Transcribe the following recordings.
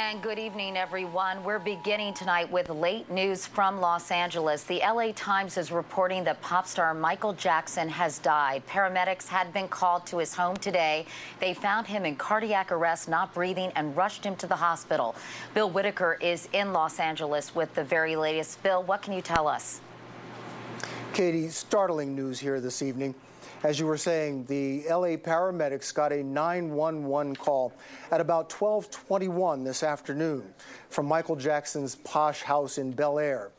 And good evening, everyone. We're beginning tonight with late news from Los Angeles. The LA Times is reporting that pop star Michael Jackson has died. Paramedics had been called to his home today. They found him in cardiac arrest, not breathing, and rushed him to the hospital. Bill Whitaker is in Los Angeles with the very latest. Bill, what can you tell us? Katie, startling news here this evening. As you were saying, the LA paramedics got a 911 call at about 12:21 this afternoon from Michael Jackson's posh house in Bel Air.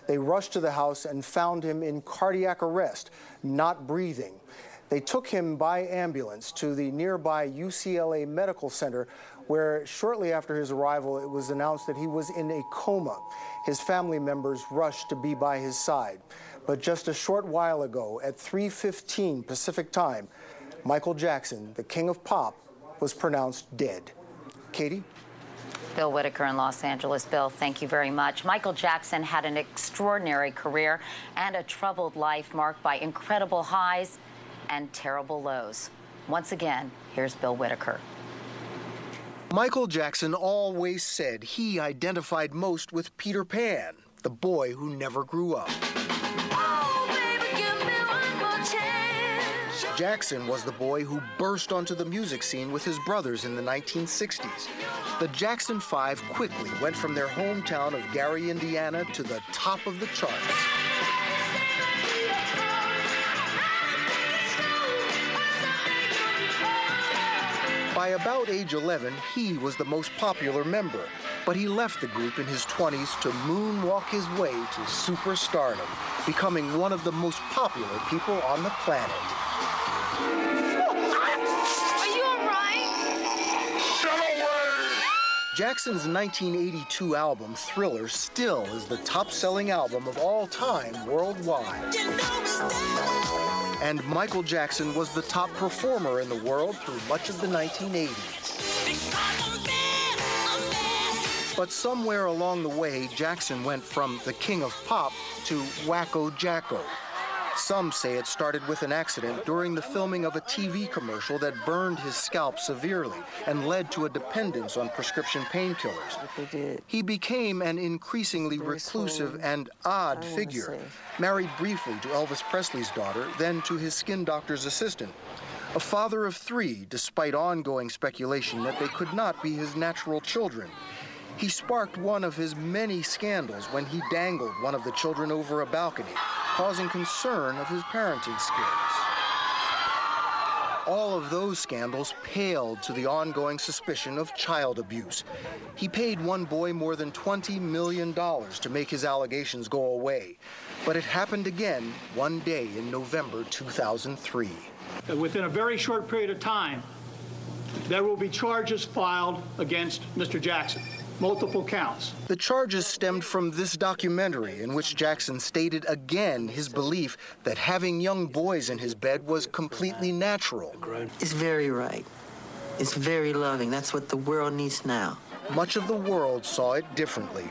They rushed to the house and found him in cardiac arrest, not breathing. They took him by ambulance to the nearby UCLA Medical Center, where shortly after his arrival, it was announced that he was in a coma. His family members rushed to be by his side. But just a short while ago, at 3:15 Pacific time, Michael Jackson, the king of pop, was pronounced dead. Katie? Bill Whitaker in Los Angeles. Bill, thank you very much. Michael Jackson had an extraordinary career and a troubled life marked by incredible highs and terrible lows. Once again, here's Bill Whitaker. Michael Jackson always said he identified most with Peter Pan, the boy who never grew up. Jackson was the boy who burst onto the music scene with his brothers in the 1960s. The Jackson Five quickly went from their hometown of Gary, Indiana, to the top of the charts. By about age 11, he was the most popular member, but he left the group in his 20s to moonwalk his way to superstardom, becoming one of the most popular people on the planet. Jackson's 1982 album, Thriller, still is the top-selling album of all time worldwide. And Michael Jackson was the top performer in the world through much of the 1980s. But somewhere along the way, Jackson went from the king of pop to Wacko Jacko. Some say it started with an accident during the filming of a TV commercial that burned his scalp severely and led to a dependence on prescription painkillers. He became an increasingly reclusive and odd figure, married briefly to Elvis Presley's daughter, then to his skin doctor's assistant. A father of three, despite ongoing speculation that they could not be his natural children. He sparked one of his many scandals when he dangled one of the children over a balcony, causing concern of his parenting skills. All of those scandals paled to the ongoing suspicion of child abuse. He paid one boy more than $20 million to make his allegations go away. But it happened again one day in November 2003. Within a very short period of time, there will be charges filed against Mr. Jackson. Multiple counts. The charges stemmed from this documentary in which Jackson stated again his belief that having young boys in his bed was completely natural. It's very right. It's very loving. That's what the world needs now. Much of the world saw it differently.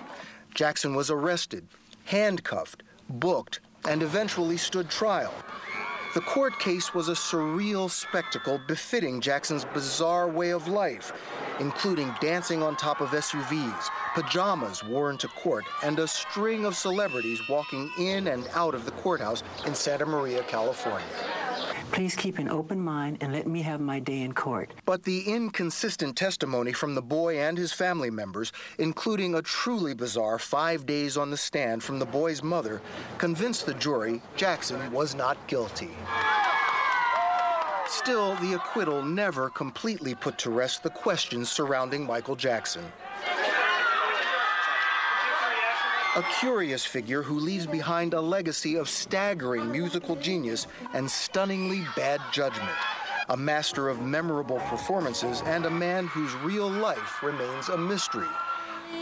Jackson was arrested, handcuffed, booked, and eventually stood trial. The court case was a surreal spectacle befitting Jackson's bizarre way of life, including dancing on top of SUVs, pajamas worn to court, and a string of celebrities walking in and out of the courthouse in Santa Maria, California. Please keep an open mind and let me have my day in court. But the inconsistent testimony from the boy and his family members, including a truly bizarre 5 days on the stand from the boy's mother, convinced the jury Jackson was not guilty. Still, the acquittal never completely put to rest the questions surrounding Michael Jackson. A curious figure who leaves behind a legacy of staggering musical genius and stunningly bad judgment. A master of memorable performances and a man whose real life remains a mystery.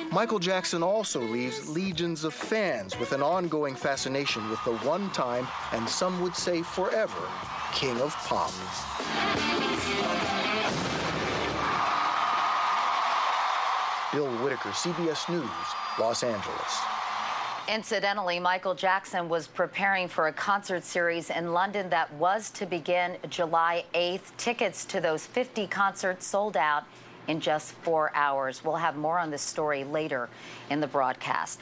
Michael Jackson also leaves legions of fans with an ongoing fascination with the one-time, and some would say forever, king of pop. Bill Whitaker, CBS News, Los Angeles. Incidentally, Michael Jackson was preparing for a concert series in London that was to begin July 8th. Tickets to those 50 concerts sold out in just 4 hours. We'll have more on this story later in the broadcast.